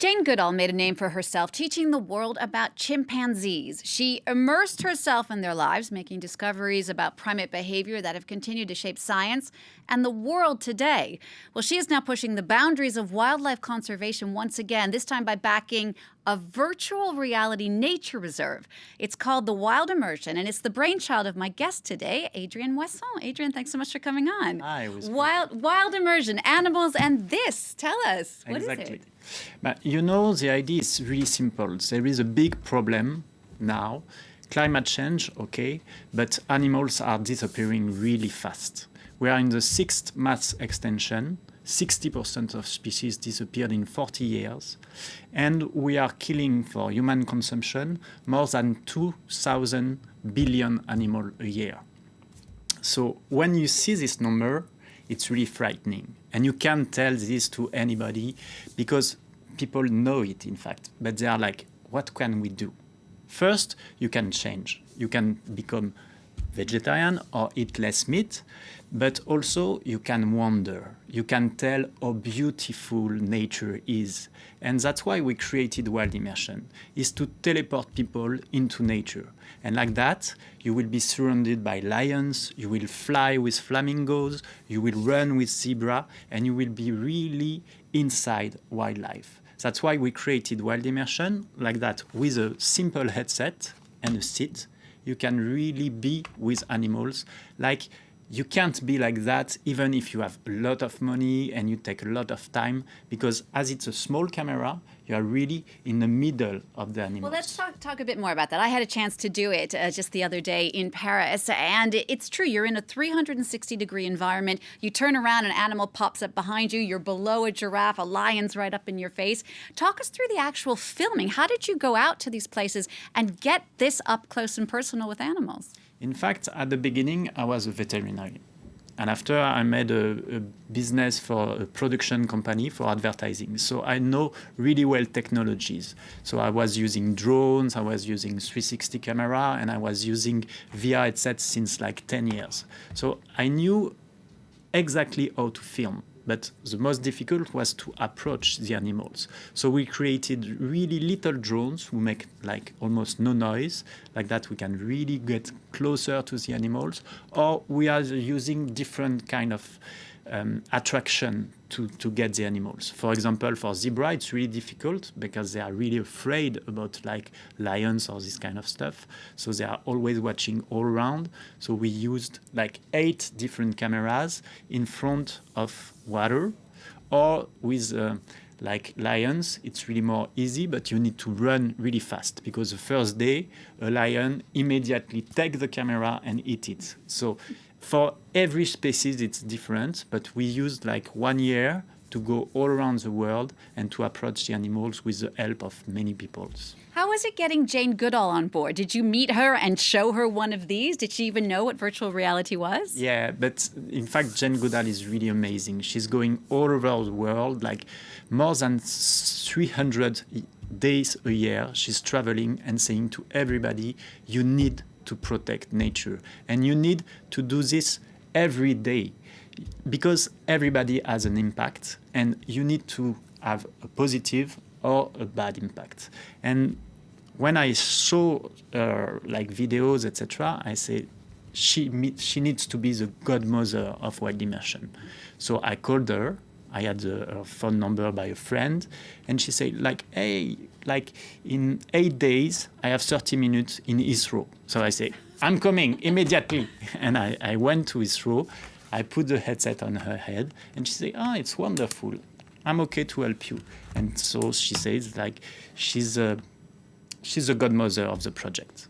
Jane Goodall made a name for herself teaching the world about chimpanzees. She immersed herself in their lives, making discoveries about primate behavior that have continued to shape science and the world today. Well, she is now pushing the boundaries of wildlife conservation once again, this time by backing a virtual reality nature reserve. It's called the Wild Immersion, and it's the brainchild of my guest today, Adrienne Moisson. Adrienne, thanks so much for coming on. Hi, it was Wild Immersion, animals and this. Tell us, what is it? But you know, the idea is really simple. There is a big problem now. Climate change, okay, but animals are disappearing really fast. We are in the sixth mass extinction. 60% of species disappeared in 40 years. And we are killing for human consumption more than 2,000 billion animals a year. So when you see this number, it's really frightening. And you can't tell this to anybody because people know it, in fact. But they are like, what can we do? First, you can change. You can become vegetarian or eat less meat, but also you can wonder. You can tell how beautiful nature is. And that's why we created Wild Immersion, is to teleport people into nature. And like that, you will be surrounded by lions, you will fly with flamingos, you will run with zebra, and you will be really inside wildlife. That's why we created Wild Immersion, like that, with a simple headset and a seat. You can really be with animals. Like, you can't be like that even if you have a lot of money and you take a lot of time, because as it's a small camera, you are really in the middle of the animals. Well, let's talk a bit more about that. I had a chance to do it just the other day in Paris, and it's true. You're in a 360-degree environment. You turn around, an animal pops up behind you. You're below a giraffe, a lion's right up in your face. Talk us through the actual filming. How did you go out to these places and get this up close and personal with animals? In fact, at the beginning, I was a veterinarian. And after, I made a business for a production company for advertising. So I know really well technologies. So I was using drones, I was using 360 camera, and I was using VR headsets since like 10 years. So I knew exactly how to film. But the most difficult was to approach the animals. So we created really little drones who make like almost no noise. Like that, we can really get closer to the animals. Or we are using different kind of attraction to get the animals. For example, for zebra, it's really difficult because they are really afraid about like lions or this kind of stuff. So they are always watching all around. So we used like 8 different cameras in front of water. Or with like lions, it's really more easy, but you need to run really fast because the first day, a lion immediately takes the camera and eat it. So for every species, it's different, but we used like 1 year to go all around the world and to approach the animals with the help of many people. How was it getting Jane Goodall on board? Did you meet her and show her one of these? Did she even know what virtual reality was? Yeah, but in fact, Jane Goodall is really amazing. She's going all over the world, like more than 300 days a year. She's traveling and saying to everybody, you need to protect nature. And you need to do this every day because everybody has an impact and you need to have a positive or a bad impact. And when I saw like videos, etc., I say she needs to be the godmother of Wild Immersion. So I called her. I had her phone number by a friend, and she said, like, hey, like in 8 days, I have 30 minutes in Heathrow. So I say, I'm coming immediately. And I went to Heathrow. I put the headset on her head, and she said, oh, it's wonderful. I'm okay to help you. And so she says, like, she's the godmother of the project.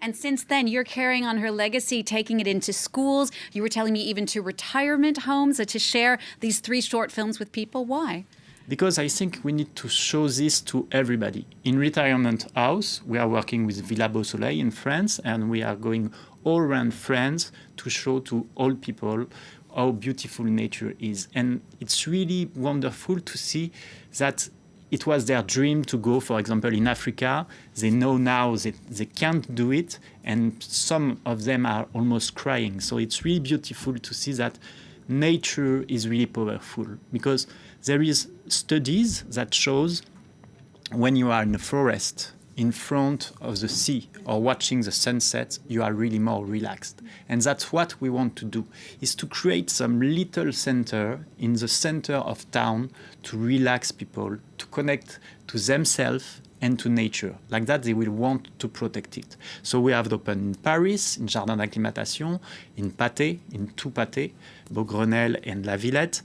And since then, you're carrying on her legacy, taking it into schools. You were telling me even to retirement homes to share these 3 short films with people. Why? Because I think we need to show this to everybody. In retirement house, we are working with Villa Beausoleil in France, and we are going all around France to show to all people how beautiful nature is. And it's really wonderful to see that it was their dream to go, for example, in Africa. They know now that they can't do it, and some of them are almost crying. So it's really beautiful to see that nature is really powerful, because there is studies that shows when you are in a forest in front of the sea or watching the sunset, you are really more relaxed. And that's what we want to do, is to create some little center in the center of town to relax people, to connect to themselves and to nature. Like that, they will want to protect it. So we have opened in Paris, in Jardin d'Acclimatation, in Pâté, in two Pâté, Beaugrenelle and La Villette.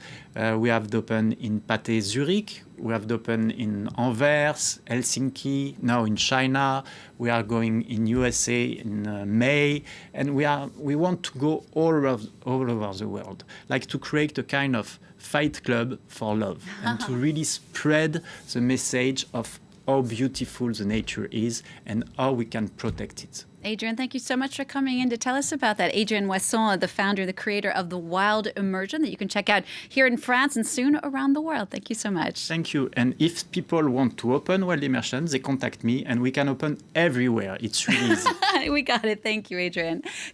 We have opened in Pâté Zurich. We have opened in Anvers, Helsinki, now in China. We are going in USA in May. And we want to go all over the world, like to create a kind of fight club for love and to really spread the message of how beautiful the nature is and how we can protect it. Adrien, thank you so much for coming in to tell us about that. Adrien Moisson, the founder, the creator of the Wild Immersion that you can check out here in France and soon around the world. Thank you so much. Thank you. And if people want to open Wild Immersion, they contact me and we can open everywhere. It's really easy. We got it. Thank you, Adrien.